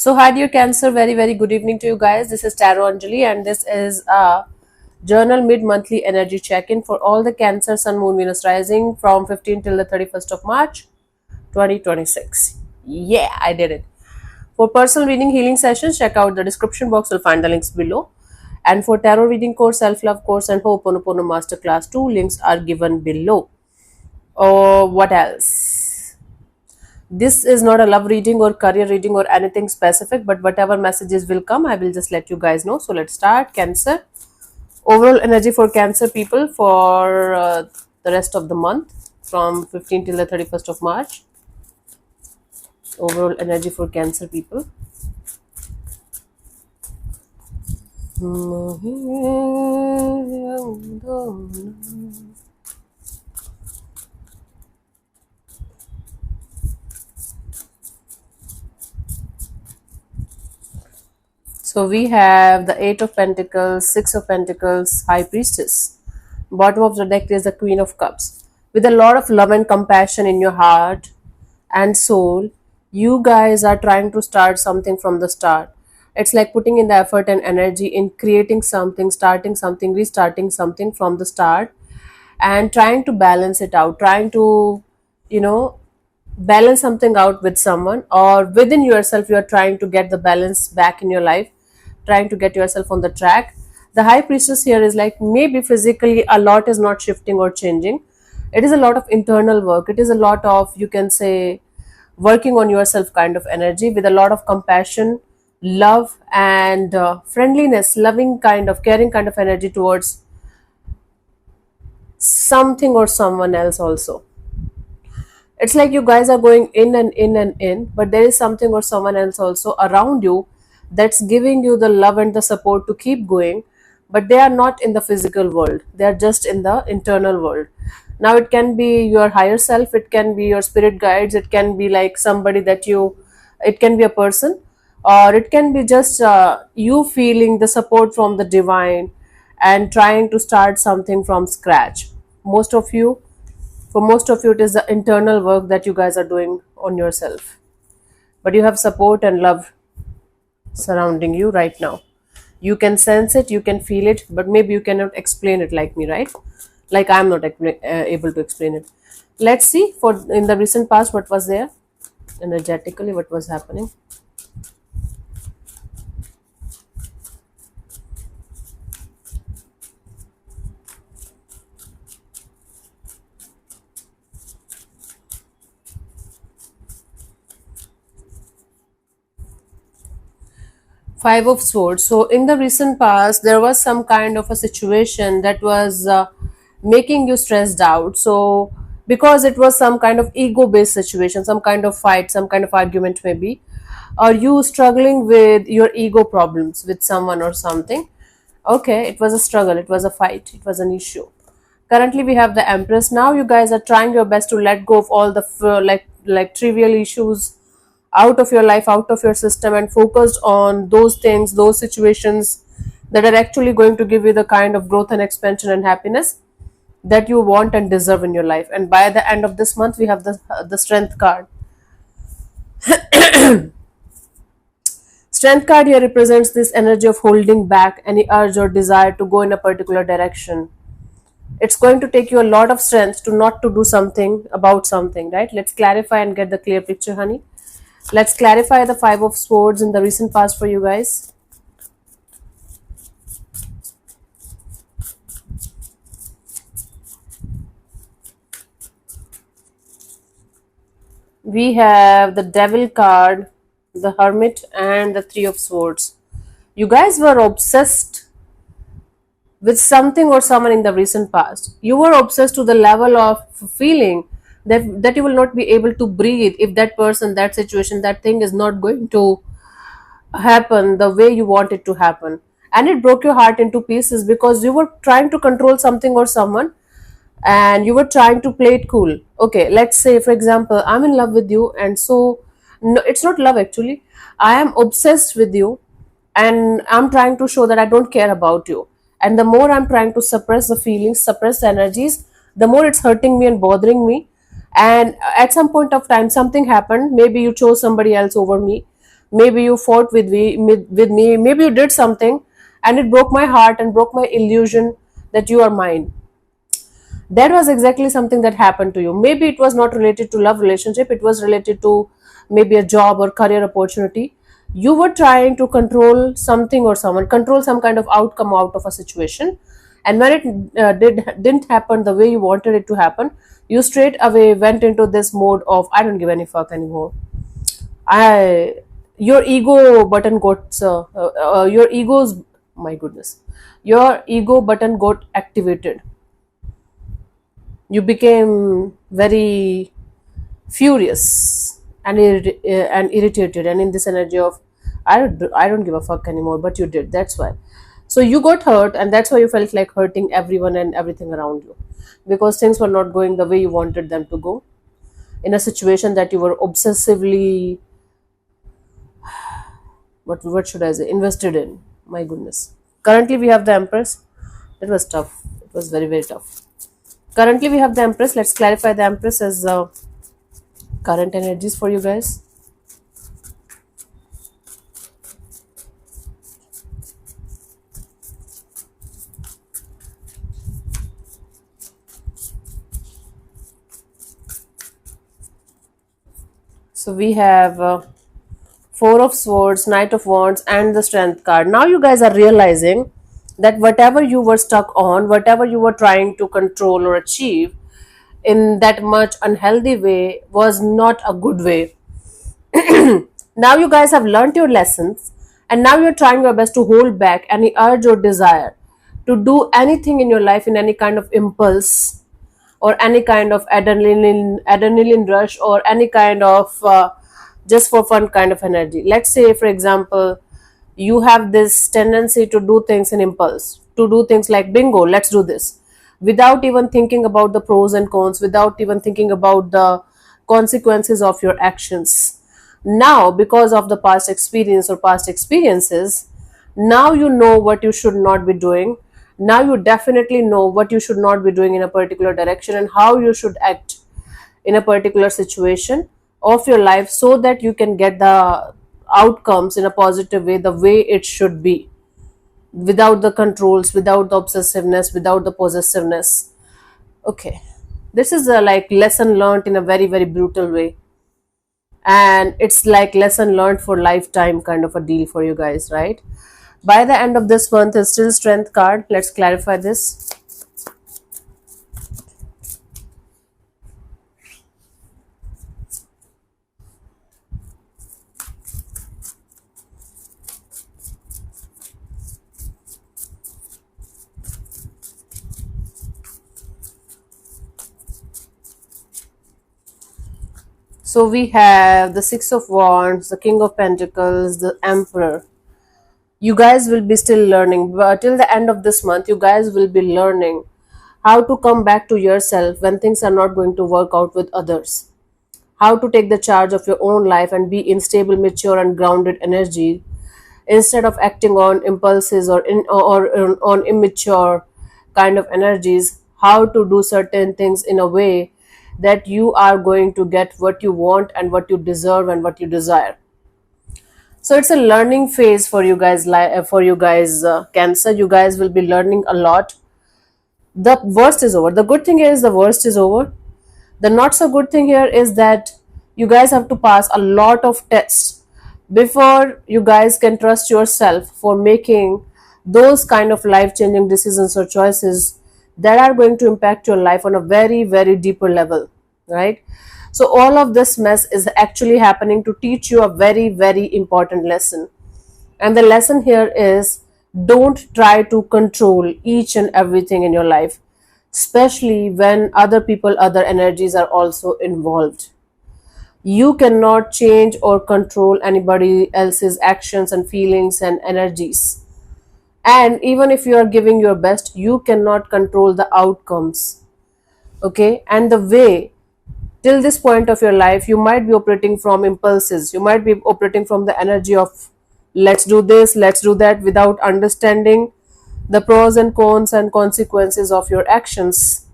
So, hi, dear Cancer. Very, very good evening to you guys. This is Tarot Anjali, and this is a journal mid monthly energy check in for all the Cancer, Sun, Moon, Venus rising from 15 till the 31st of March 2026. Yeah, I did it. For personal reading healing sessions, check out the description box. You'll find the links below. And for tarot reading course, self love course, and Ho'oponopono masterclass, two links are given below. What else? This is not a love reading or career reading or anything specific, but whatever messages will come, I will just let you guys know. So let's start. Cancer. Overall energy for Cancer people for the rest of the month from 15 till the 31st of March. Overall energy for Cancer people. So we have the Eight of Pentacles, Six of Pentacles, High Priestess. Bottom of the deck is the Queen of Cups. With a lot of love and compassion in your heart and soul, you guys are trying to start something from the start. It's like putting in the effort and energy in creating something, starting something, restarting something from the start, and trying to balance it out, trying to, you know, balance something out with someone or within yourself. You are trying to get the balance back in your life, trying to get yourself on the track. The High Priestess here is like maybe physically a lot is not shifting or changing. It is a lot of internal work. It is a lot of, you can say, working on yourself kind of energy with a lot of compassion, love, and friendliness, loving kind of, caring kind of energy towards something or someone else also. It's like you guys are going in and in and in, but there is something or someone else also around you that's giving you the love and the support to keep going, but they are not in the physical world, they are just in the internal world. Now it can be your higher self, it can be your spirit guides, it can be like somebody that you, it can be a person, or it can be just you feeling the support from the divine and trying to start something from scratch. Most of you, for most of you, it is the internal work that you guys are doing on yourself. But you have support and love surrounding you right now. You can sense it, you can feel it, but maybe you cannot explain it like me, right? Like I'm not able to explain it. Let's see for in the recent past what was there energetically, what was happening. Five of Swords. So, in the recent past, there was some kind of a situation that was making you stressed out. So, because it was some kind of ego based situation, some kind of fight, some kind of argument, maybe, or you struggling with your ego problems with someone or something. Okay, it was a struggle, it was a fight, it was an issue. Currently, we have the Empress. Now, you guys are trying your best to let go of all the like trivial issues out of your life, out of your system, and focused on those things, those situations that are actually going to give you the kind of growth and expansion and happiness that you want and deserve in your life. And by the end of this month, we have the Strength card. Strength card here represents this energy of holding back any urge or desire to go in a particular direction. It's going to take you a lot of strength to not to do something about something, right? Let's clarify and get the clear picture, honey. Let's clarify the Five of Swords in the recent past for you guys. We have the Devil card, the Hermit, and the Three of Swords. You guys were obsessed with something or someone in the recent past. You were obsessed to the level of feeling that you will not be able to breathe if that person, that situation, that thing is not going to happen the way you want it to happen. And it broke your heart into pieces because you were trying to control something or someone and you were trying to play it cool. Okay, let's say, for example, I'm in love with you, and so no, it's not love actually. I am obsessed with you, and I'm trying to show that I don't care about you. And the more I'm trying to suppress the feelings, suppress the energies, the more it's hurting me and bothering me. And at some point of time, something happened. Maybe you chose somebody else over me. maybe you fought with me, maybe you did something and it broke my heart and broke my illusion that you are mine. That was exactly something that happened to you. Maybe it was not related to love relationship, it was related to maybe a job or career opportunity. You were trying to control something or someone, control some kind of outcome out of a situation, and when it didn't happen the way you wanted it to happen, you straight away went into this mode of I don't give any fuck anymore. I Your ego button got your ego's my goodness, your ego button got activated. You became very furious and and irritated, and in this energy of I don't give a fuck anymore, but you did. That's why. So you got hurt, and that's why you felt like hurting everyone and everything around you, because things were not going the way you wanted them to go in a situation that you were obsessively, what should I say, invested in. My goodness. Currently we have the Empress. That was tough. It was very very tough. Currently we have the Empress. Let's clarify the Empress as current energies for you guys. So we have Four of Swords, Knight of Wands, and the Strength card. Now you guys are realizing that whatever you were stuck on, whatever you were trying to control or achieve in that much unhealthy way was not a good way. Now you guys have learnt your lessons, and now you're trying your best to hold back any urge or desire to do anything in your life in any kind of impulse or any kind of adrenaline rush or any kind of just for fun kind of energy. Let's say, for example, you have this tendency to do things in impulse, to do things like bingo, let's do this, without even thinking about the pros and cons, without even thinking about the consequences of your actions. Now, because of the past experience or past experiences, now you know what you should not be doing. Now you definitely know what you should not be doing in a particular direction and how you should act in a particular situation of your life, so that you can get the outcomes in a positive way, the way it should be, without the controls, without the obsessiveness, without the possessiveness. Okay, this is a like lesson learned in a very very brutal way, and it's like lesson learned for lifetime kind of a deal for you guys, right? By the end of this month is still Strength card. Let's clarify this. So we have the Six of Wands, the King of Pentacles, the Emperor. You guys will be still learning, but till the end of this month you guys will be learning how to come back to yourself when things are not going to work out with others, how to take the charge of your own life and be in stable, mature and grounded energy instead of acting on impulses or on immature kind of energies. How to do certain things in a way that you are going to get what you want and what you deserve and what you desire. So it's a learning phase for you guys, Cancer. You guys will be learning a lot. The worst is over. The good thing is the worst is over. The not so good thing here is that you guys have to pass a lot of tests before you guys can trust yourself for making those kind of life changing decisions or choices that are going to impact your life on a very very deeper level, right? So all of this mess is actually happening to teach you a very very important lesson, and the lesson here is don't try to control each and everything in your life, especially when other people, other energies are also involved. You cannot change or control anybody else's actions and feelings and energies. And even if you are giving your best, you cannot control the outcomes. Okay? And the way till this point of your life, you might be operating from impulses. You might be operating from the energy of let's do this, let's do that, without understanding the pros and cons and consequences of your actions.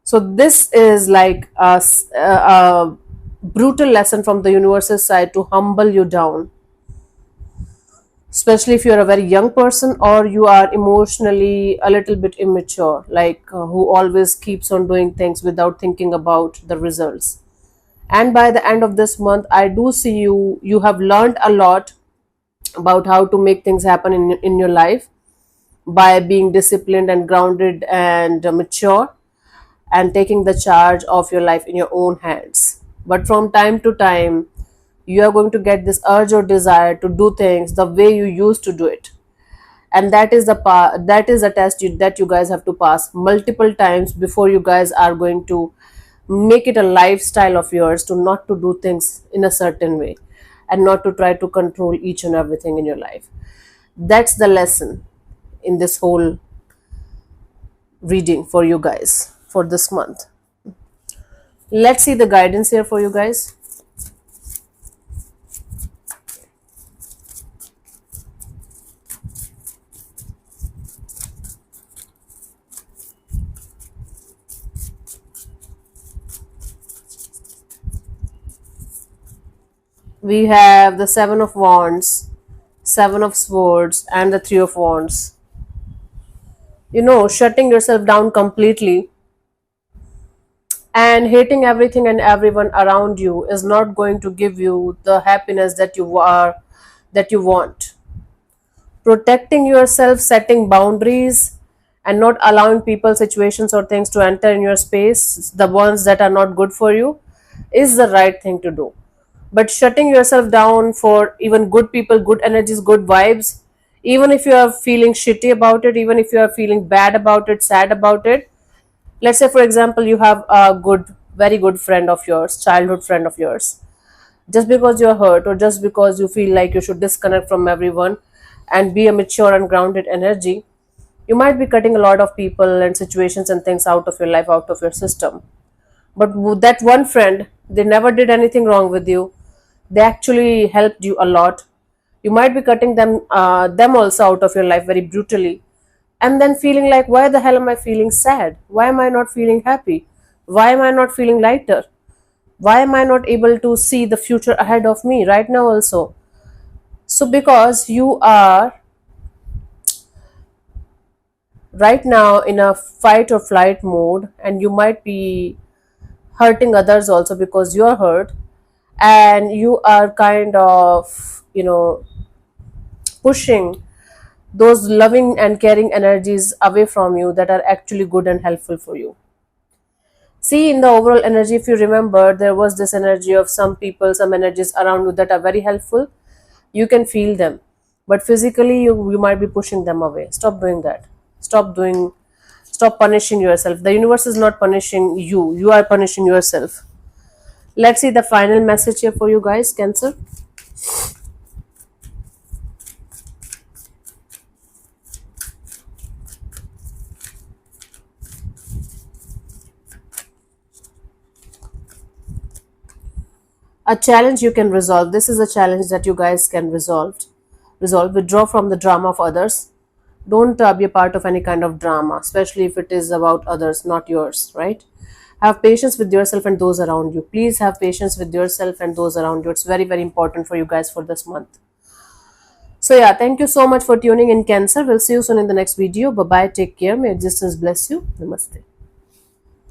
So this is like a brutal lesson from the universe's side to humble you down. especially if you're a very young person or you are emotionally a little bit immature, like who always keeps on doing things without thinking about the results. And by the end of this month, I do see you have learned a lot about how to make things happen in your life by being disciplined and grounded and mature, and taking the charge of your life in your own hands. But from time to time, you are going to get this urge or desire to do things the way you used to do it, and that is a test that you guys have to pass multiple times before you guys are going to make it a lifestyle of yours to not to do things in a certain way and not to try to control each and everything in your life. That's the lesson in this whole reading for you guys for this month. Let's see the guidance here for you guys. We have the Seven of Wands, Seven of Swords, and the Three of Wands. Shutting yourself down completely and hating everything and everyone around you is not going to give you the happiness that you want. Protecting yourself, setting boundaries, and not allowing people, situations, or things to enter in your space, the ones that are not good for you, is the right thing to do. But shutting yourself down for even good people, good energies, good vibes, even if you are feeling shitty about it, even if you are feeling bad about it, sad about it. Let's say, for example, you have a very good friend of yours, childhood friend of yours. Just because you're hurt, or just because you feel like you should disconnect from everyone and be a mature and grounded energy, you might be cutting a lot of people and situations and things out of your life, out of your system. But that one friend, they never did anything wrong with you. They actually helped you a lot. You might be cutting them also out of your life very brutally, and then feeling like, why the hell am I feeling sad? Why am I not feeling happy? Why am I not feeling lighter? Why am I not able to see the future ahead of me right now also? So because you are right now in a fight or flight mode, and you might be hurting others also because you're hurt, and you are kind of pushing those loving and caring energies away from you that are actually good and helpful for you. See, in the overall energy, if you remember, there was this energy of some people, some energies around you that are very helpful. You can feel them, but physically you might be pushing them away. Stop doing that. Stop punishing yourself. The universe is not punishing you. You are punishing yourself. Let's see the final message here for you guys, Cancer. A challenge you can resolve. This is a challenge that you guys can resolve. Withdraw from the drama of others. Don't be a part of any kind of drama, especially if it is about others, not yours, right? Have patience with yourself and those around you. Please have patience with yourself and those around you. It's very, very important for you guys for this month. So yeah, thank you so much for tuning in, Cancer. We'll see you soon in the next video. Bye bye. Take care. May existence bless you. Namaste.